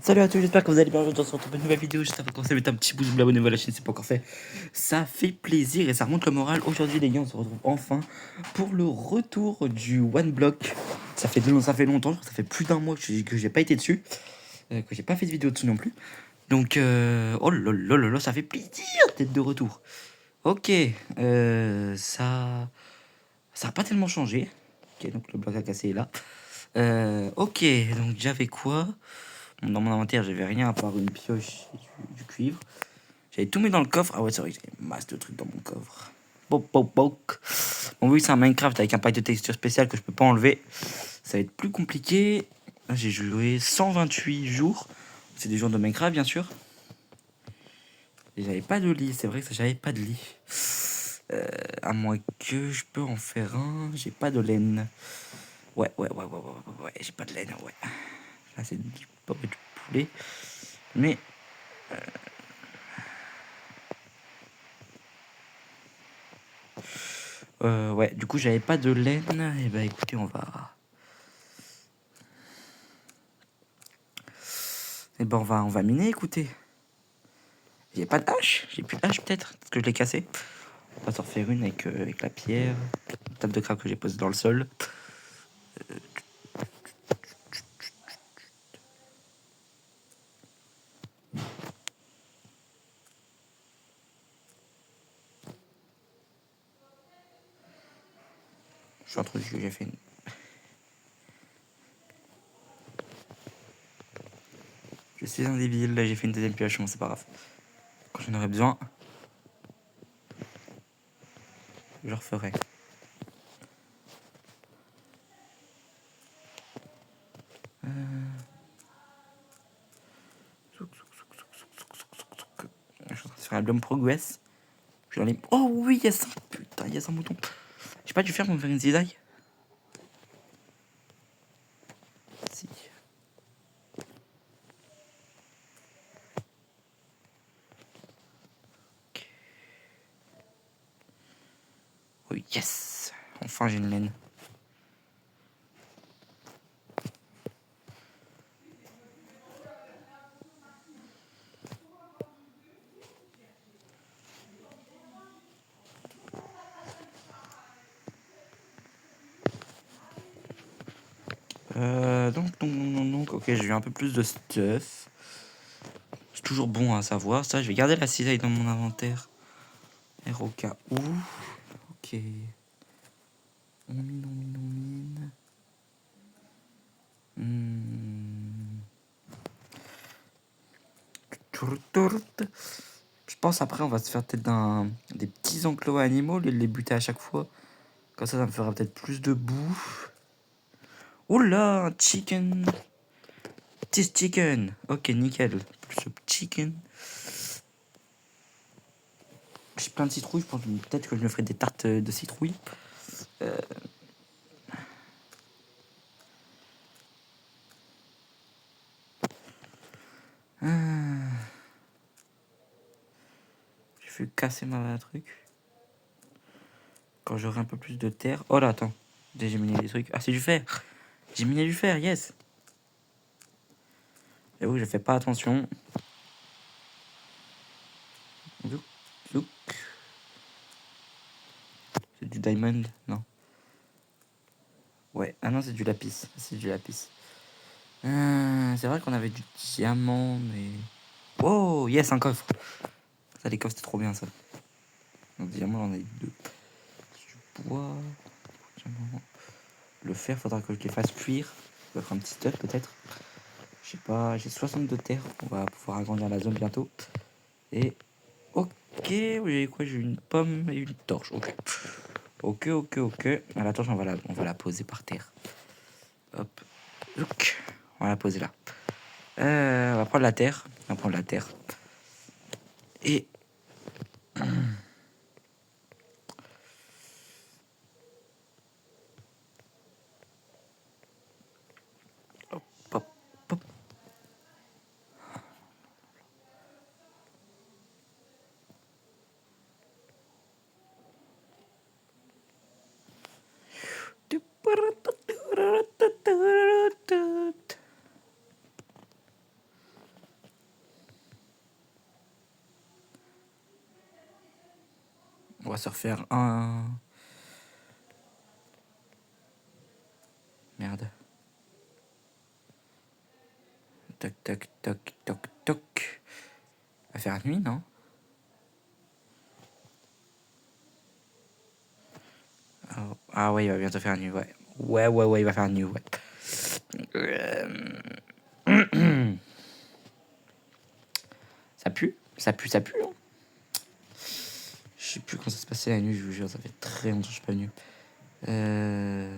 Salut à tous, j'espère que vous allez bien. Aujourd'hui, on se retrouve pour une nouvelle vidéo. Juste avant de commencer, mettez un petit pouce bleu, abonnez-vous à la chaîne si c'est pas encore fait. Ça fait plaisir et ça remonte le moral. Aujourd'hui, les gars, on se retrouve enfin pour le retour du One Block. Ça fait longtemps, ça fait plus d'un mois que j'ai pas été dessus, que j'ai pas fait de vidéo dessus non plus. Donc, oh là là là là, ça fait plaisir d'être de retour. Ok, ça a pas tellement changé. Ok, donc le bloc à casser est là. Ok, donc j'avais quoi? Dans mon inventaire, j'avais rien à part une pioche et du cuivre. J'avais tout mis dans le coffre. Ah ouais, c'est vrai que j'avais masse de trucs dans mon coffre. Bon, oui, c'est un Minecraft avec un pack de textures spéciales que je peux pas enlever. Ça va être plus compliqué. J'ai joué 128 jours. C'est des jours de Minecraft, bien sûr. Et j'avais pas de lit. C'est vrai que j'avais pas de lit. À moins que je peux en faire un. J'ai pas de laine. Ouais, j'ai pas de laine, ouais. Là, c'est du poulet. Mais ouais, du coup, j'avais pas de laine. Et bah, écoutez, on va. Et ben, on va miner, écoutez. J'ai pas de hache. J'ai plus de hache, peut-être. Parce que je l'ai cassé. On va s'en refaire une avec la pierre. Une table de crabe que j'ai posée dans le sol. Je suis entre j'ai fait une. Je suis un débile. Là, j'ai fait une deuxième pioche. Bon, c'est pas grave. Quand j'en aurai besoin, je referai. Je suis en train de faire un Bloom Progress. Je suis dans les. Oh oui, yes! Putain, yes, un mouton. J'ai pas dû faire pour me faire une cisaille. Si. Oui, yes! Enfin, j'ai une laine. Donc, ok, j'ai eu un peu plus de stuff. C'est toujours bon à savoir. Ça, je vais garder la cisaille dans mon inventaire. R au cas où. Ok. On mine. Je pense après, on va se faire peut-être des petits enclos animaux, au lieu de les buter à chaque fois. Comme ça me fera peut-être plus de bouffe. Oula, un chicken. This chicken. Ok, nickel. Plus de chicken. J'ai plein de citrouilles. Je pense peut-être que je me ferai des tartes de citrouilles. J'ai fait casser ma truc. Quand j'aurai un peu plus de terre. Oh là, attends. J'ai miné des trucs. Ah, c'est du fer. J'ai miné du fer, yes. J'avoue que je fais pas attention. Zouk, zouk. C'est du diamond, non. Ouais, ah non, c'est du lapis. C'est du lapis. C'est vrai qu'on avait du diamant, mais. Oh, yes, un coffre. Ça, les coffres, c'est trop bien, ça. Donc, diamant, on en a deux. Du bois. Diamant. Le fer, faudra que je les fasse cuire. Ça va faire un petit stuff, peut-être. Je sais pas, j'ai 62 terres. On va pouvoir agrandir la zone bientôt. Et. Ok, oui, quoi, j'ai une pomme et une torche. Ok. Ok. Ah, la torche, on va la poser par terre. Hop. Look. On va la poser là. On va prendre la terre. On va prendre la terre. Et. Hop, hop, hop. On va se refaire un... Merde. Toc, toc, toc, toc, toc. Va faire nuit, non? Oh. Ah ouais, il va bientôt faire nuit, ouais. Ouais, il va faire nuit, ouais. Ça pue, ça pue. Hein. Je sais plus quand ça se passait la nuit, je vous jure, ça fait très longtemps que je suis pas venu. J'ai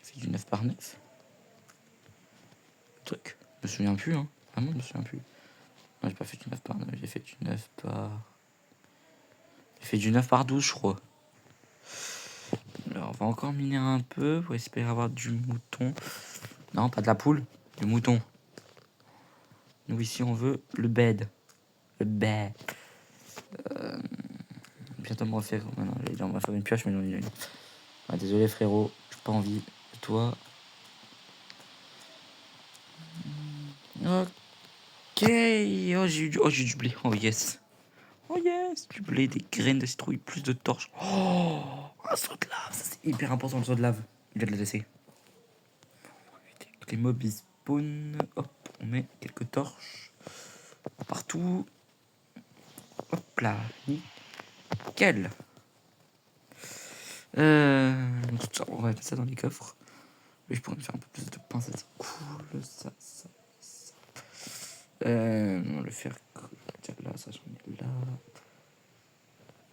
fait du 9 par 9. Le truc. Je me souviens plus, hein. Vraiment, je me souviens plus. Non, j'ai pas fait du 9 par 9, j'ai fait du 9 par... J'ai fait du 9 par 12, je crois. Alors, on va encore miner un peu pour espérer avoir du mouton. Non, pas de la poule, du mouton. Nous, ici, on veut le bed. Le bed. Bientôt, on va faire... Non, on va faire une pioche, mais non, ah, désolé, frérot, j'ai pas envie de toi. Ok. Oh, j'ai du blé. Oh, yes. Oh, yes. Du blé, des graines de citrouille, plus de torches. Oh, un saut de lave. Ça, c'est hyper important, le saut de lave. Il vient de le laisser. Les mobs, ils spawn. Hop, on met quelques torches. Partout. Hop là. Nickel. Tout ça, on va mettre ça dans les coffres. Et je pourrais me faire un peu plus de pain, ça c'est cool. Ça. Le faire là, ça j'en ai là.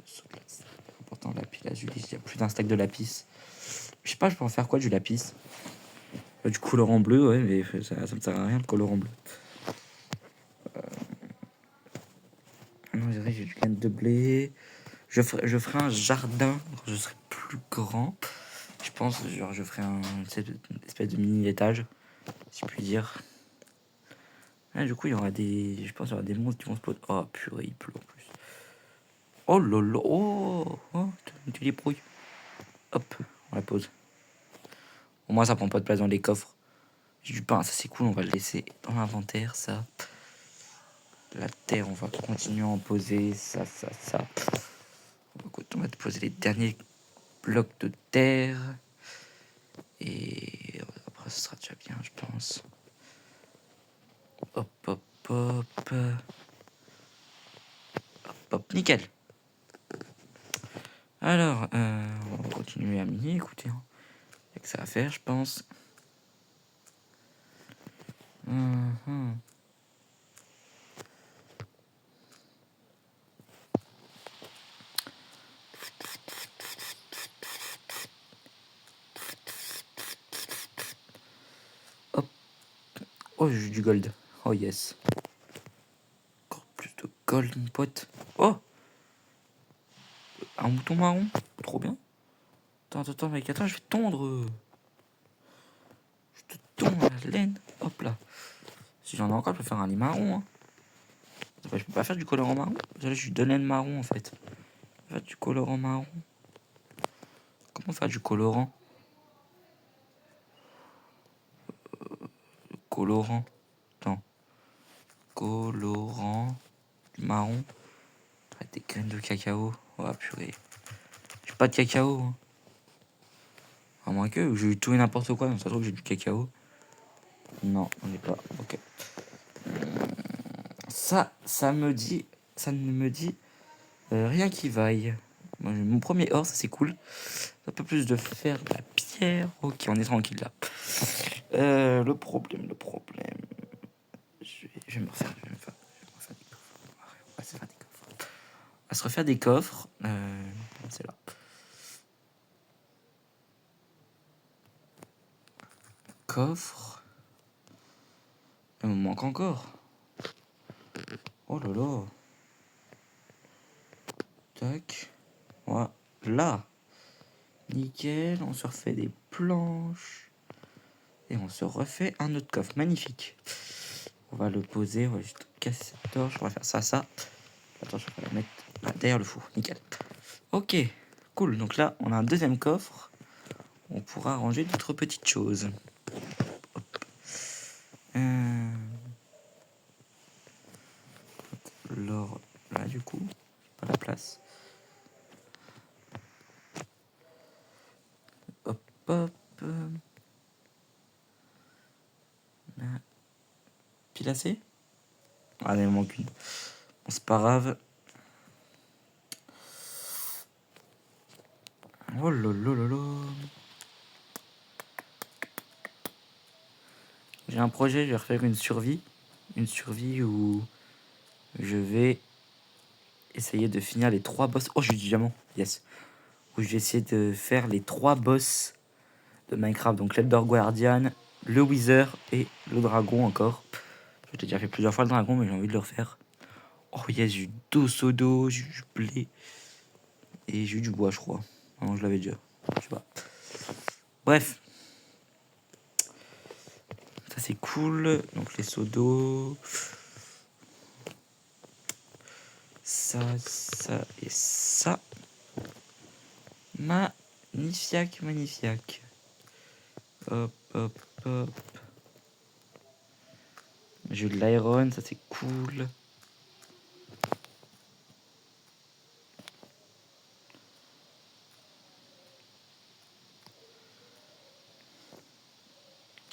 C'est important, lapis lazuli. Il y a plus d'un stack de lapis. Je sais pas, je peux en faire quoi du lapis? Du colorant bleu, ouais, mais ça me sert à rien le colorant bleu. Non, j'ai du graine de blé. Je ferai un jardin quand je serai plus grand. Je pense, genre, je ferai une espèce de mini étage, si je puis dire. Ah, du coup, il y aura des. Je pense qu'il y aura des monstres qui vont se poser. Oh purée, il pleut en plus. Oh lolo, oh, tu débrouilles. Hop, on la pose. Au moins, ça prend pas de place dans les coffres. J'ai du pain, ça c'est cool, on va le laisser dans l'inventaire, ça. La terre, on va continuer à en poser, ça. On va poser les derniers blocs de terre. Et après, ce sera déjà bien, je pense. Hop. Hop, nickel. Alors, on va continuer à miner, écoutez. Hein. Il y a que ça à faire, je pense. Hop. Oh, j'ai du gold. Oh, yes. Encore plus de gold, mon pote. Oh, un mouton marron. Trop bien. Attends, mec, attends, je vais tondre. Je te tondre la laine. Hop là. Si j'en ai encore, je peux faire un lit marron. Hein. Je peux pas faire du colorant marron. Là, je suis de laine marron en fait. Je vais faire du colorant marron. Comment faire du colorant? Colorant. Attends. Colorant. Du marron. Ah, des graines de cacao. Oh purée. J'ai pas de cacao. Hein. À moins que j'ai eu tout et n'importe quoi. Donc ça se trouve que j'ai du cacao. Non, on n'est pas. Ok. Ça ne me dit rien qui vaille. Moi, mon premier or, ça c'est cool. Un peu plus de fer, de la pierre. Ok, on est tranquille là. Le problème. Je vais me refaire des coffres. On va se faire des coffres. On va se refaire des coffres. C'est là. Coffre. Il me manque encore. Oh là là. Tac. Voilà. Nickel. On se refait des planches. Et on se refait un autre coffre. Magnifique. On va le poser. On va juste casser cette torche. On va faire ça. La torche, on va la mettre derrière le four. Nickel. Ok. Cool. Donc là, on a un deuxième coffre. On pourra ranger d'autres petites choses. Hop. L'or là, du coup. Pas la place. pile assez? Ah, il m'en manque une. Bon, c'est pas grave. Oh lolololo. J'ai un projet, je vais refaire une survie. Une survie où je vais essayer de finir les 3 boss. Oh, j'ai du diamant. Yes. Où je vais essayer de faire les 3 boss de Minecraft. Donc l'Elder Guardian, le Wither et le dragon encore. J'ai déjà fait plusieurs fois le dragon, mais j'ai envie de le refaire. Oh yes, j'ai eu 2 seaux d'eau, j'ai eu du blé. Et j'ai eu du bois, je crois. Non, je l'avais déjà. Je sais pas. Bref. Ça c'est cool. Donc les seaux d'eau. Ça et ça. Magnifique, magnifique. Hop, hop, hop. J'ai eu de l'iron, ça c'est cool.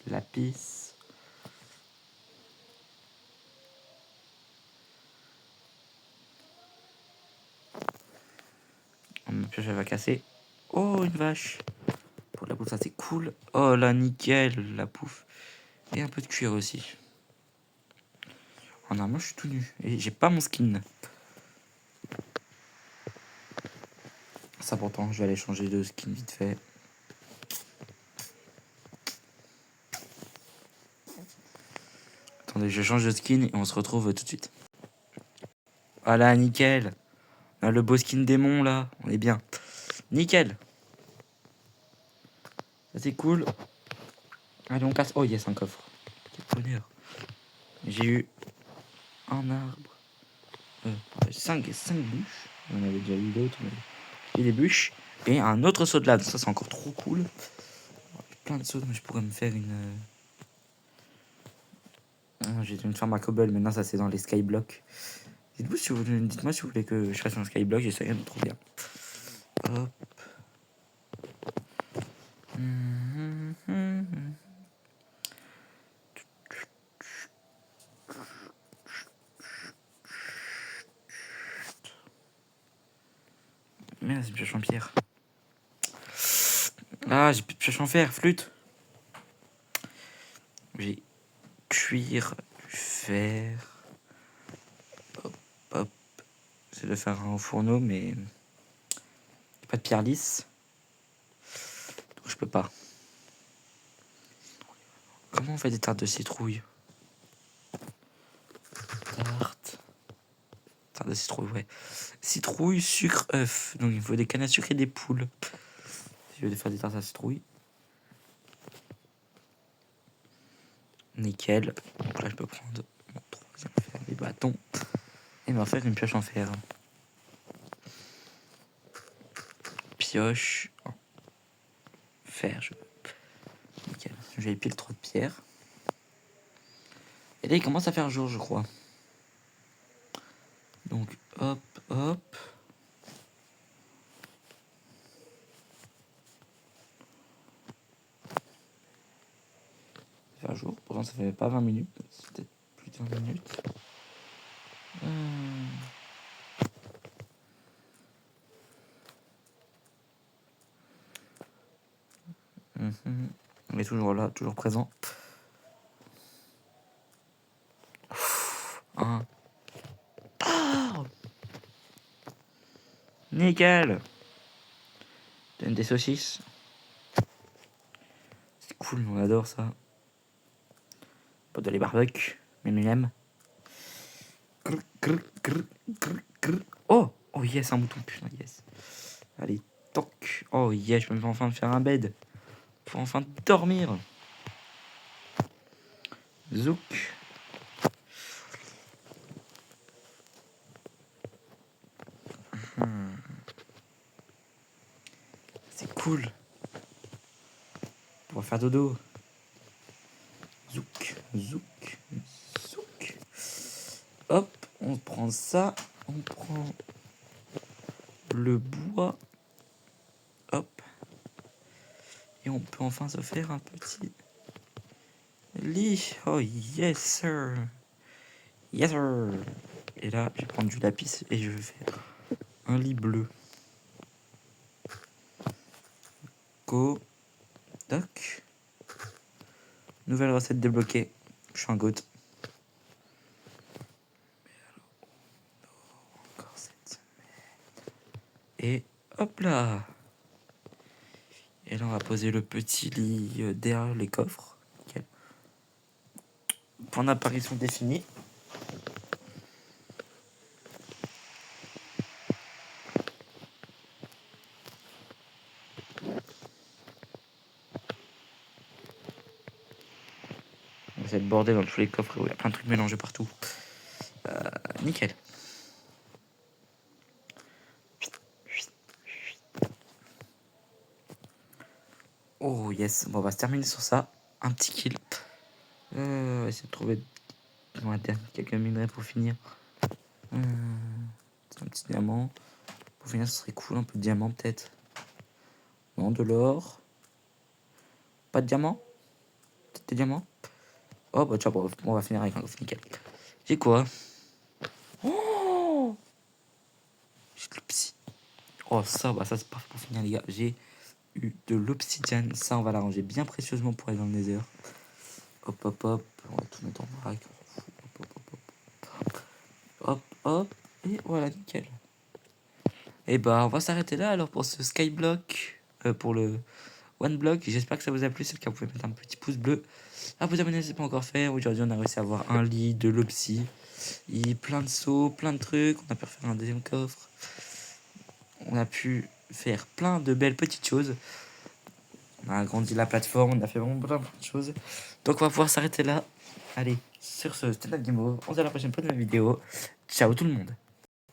Lapis. Oh, ma pioche elle va casser. Oh, une vache. Pour la bouffe, ça c'est cool. Oh là, nickel, la pouffe. Et un peu de cuir aussi. Oh non, moi je suis tout nu. Et j'ai pas mon skin. Ça pourtant, je vais aller changer de skin vite fait. Attendez, je change de skin et on se retrouve tout de suite. Voilà, nickel. On a le beau skin démon là. On est bien. Nickel. Ça c'est cool. Allez, on casse. Oh yes, un coffre. Quel bonheur. J'ai eu un arbre. 5 bûches. On avait déjà eu d'autres. Et des bûches. Et un autre saut de lave. Ça c'est encore trop cool. Plein de sauts, mais je pourrais me faire une... J'ai une ferme à cobble, maintenant ça c'est dans les skyblocks. Dites-moi si vous voulez que je fasse un skyblock, j'essaierai de trop bien. Hop. Merde, c'est une pioche en pierre. Ah, j'ai plus de pioche en fer, flûte. J'ai cuir, du fer. Hop, hop. C'est de faire un fourneau, mais pas de pierre lisse. Donc je peux pas. Comment on fait des tartes de citrouille? Tarte de citrouille, ouais. Citrouille, sucre, œuf. Donc il faut des cannes à sucre et des poules. Si je veux faire des tartes à citrouille. Nickel. Donc là je peux prendre mon troisième fer, des bâtons. Et m'en faire une pioche en fer. Pioche en fer. Nickel. J'ai pile trop de pierres. Et là il commence à faire jour, je crois. Donc hop, hop. Faire jour. Pourtant ça fait pas 20 minutes. C'est peut-être plus de 20 minutes. On est toujours là, toujours présent. Ah. Nickel. Donne des saucisses. C'est cool, on adore ça. Pas de les barbecues, mais on aime. Oh, oh yes, un mouton, putain, yes. Allez, toc. Oh yes, je peux enfin faire un bed. Pour enfin dormir. Zouk. C'est cool. On va faire dodo. Zouk, zouk, zouk. Hop, on prend ça. On prend le bois. Hop. Et on peut enfin se faire un petit lit. Oh yes, sir. Yes sir. Et là, je vais prendre du lapis et je vais faire un lit bleu. Go. Doc. Nouvelle recette débloquée. Je suis un goat. Encore cette semaine. Et hop là. Et là, on va poser le petit lit derrière les coffres. Nickel. Point d'apparition défini. C'est le bordel dans tous les coffres. Il y a plein de trucs mélangés partout. Nickel. Oh yes. Bon, on va se terminer sur ça. Un petit kill. On va essayer de trouver quelques minerais pour finir. C'est un petit diamant. Pour finir, ce serait cool. Un peu de diamant peut-être. Non, de l'or. Pas de diamant. Peut-être des diamants. Oh bah tiens, bon, on va finir avec un coffre nickel. J'ai quoi? Oh, j'ai de l'obsidian. Oh ça, bah ça c'est parfait pour finir les gars. J'ai eu de l'obsidiane. Ça on va l'arranger bien précieusement pour aller dans le nether. Hop hop hop. On va tout mettre en vrac. Hop hop hop hop. Hop hop. Et voilà, nickel. Et bah on va s'arrêter là alors pour ce skyblock. Pour le one block. J'espère que ça vous a plu. C'est le cas, vous pouvez mettre un petit pouce bleu. À vous abonner si ce n'est pas encore fait. Aujourd'hui on a réussi à avoir un lit, de l'obsi. Il y a plein de sauts, plein de trucs. On a pu refaire un deuxième coffre. On a pu faire plein de belles petites choses. On a agrandi la plateforme. On a fait vraiment plein de choses. Donc on va pouvoir s'arrêter là. Allez, sur ce, c'était la Game Over. On se voit à la prochaine vidéo. Ciao tout le monde.